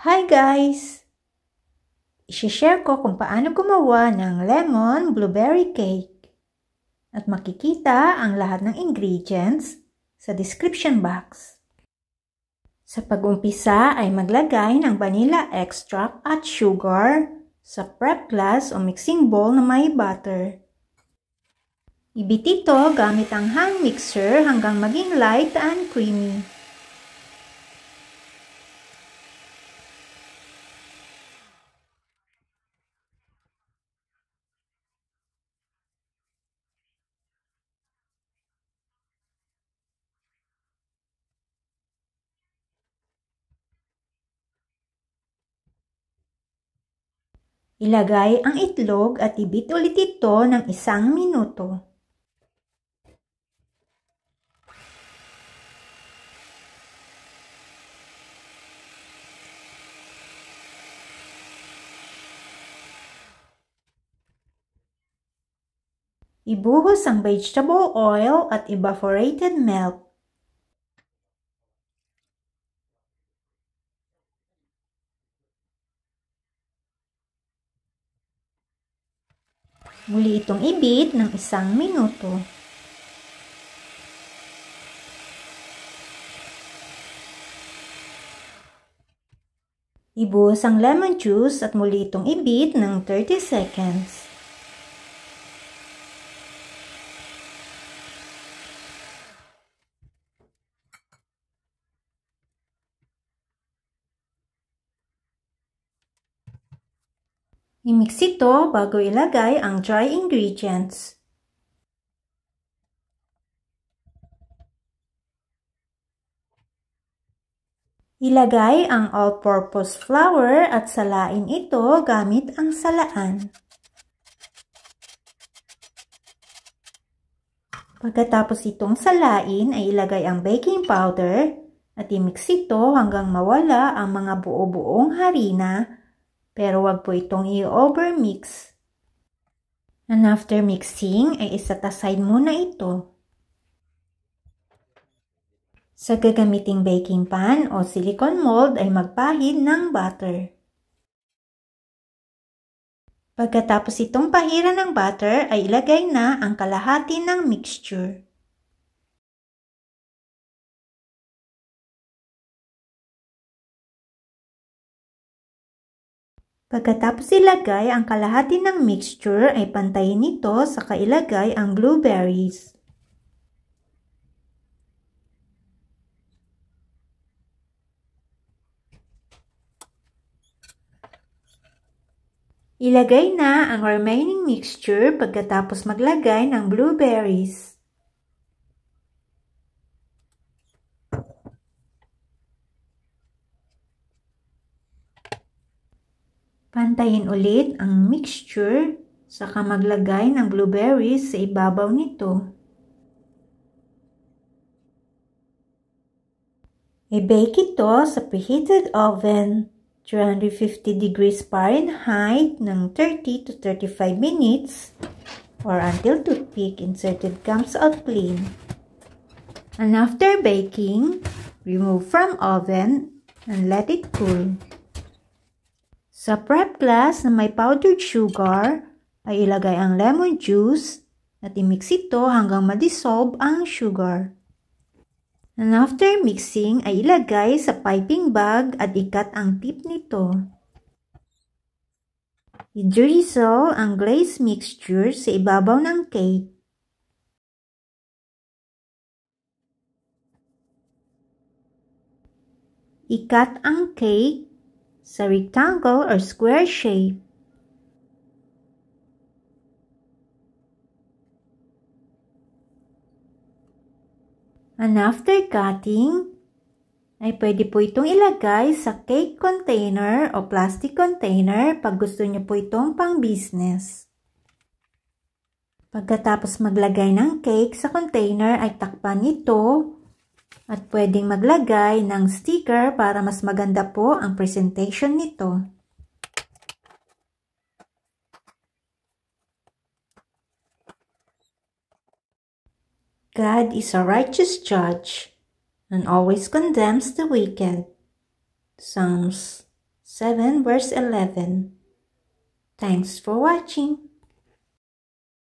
Hi guys! I-share ko kung paano gumawa ng lemon blueberry cake. At makikita ang lahat ng ingredients sa description box. Sa pag-umpisa ay maglagay ng vanilla extract at sugar sa prep glass o mixing bowl na may butter. Ibit ito gamit ang hand mixer hanggang maging light and creamy. Ilagay ang itlog at ibit ulit ito ng 1 minuto. Ibuhos ang vegetable oil at evaporated milk. Muli itong ibit ng 1 minuto. Ibuhos ang lemon juice at muli itong ibit ng 30 seconds. I-mix ito bago ilagay ang dry ingredients. Ilagay ang all-purpose flour at salain ito gamit ang salaan. Pagkatapos itong salain ay ilagay ang baking powder at i-mix ito hanggang mawala ang mga buo-buong harina. Pero wag po itong i-overmix. And after mixing, ay iset aside muna ito. Sa gagamiting baking pan o silicone mold ay magpahid ng butter. Pagkatapos itong pahiran ng butter, ay ilagay na ang kalahati ng mixture. Pagkatapos ilagay ang kalahati ng mixture ay pantayin ito sa kailagay ang blueberries. Ilagay na ang remaining mixture pagkatapos maglagay ng blueberries. Pantayin ulit ang mixture, saka maglagay ng blueberries sa ibabaw nito. I-bake ito sa preheated oven, 350 degrees Fahrenheit ng 30 to 35 minutes or until toothpick inserted comes out clean. And after baking, remove from oven and let it cool. Sa prep glass na may powdered sugar, ay ilagay ang lemon juice at i-mix ito hanggang ma-dissolve ang sugar. And after mixing, ay ilagay sa piping bag at ikat ang tip nito. I-drizzle ang glaze mixture sa ibabaw ng cake. Ikat ang cake sa rectangle or square shape. And after cutting, ay pwede po itong ilagay sa cake container o plastic container pag gusto niyo po itong pang-business. Pagkatapos maglagay ng cake sa container ay takpan ito at pwedeng maglagay ng sticker para mas maganda po ang presentation nito. God is a righteous judge and always condemns the wicked. Psalms 7 verse 11. Thanks for watching.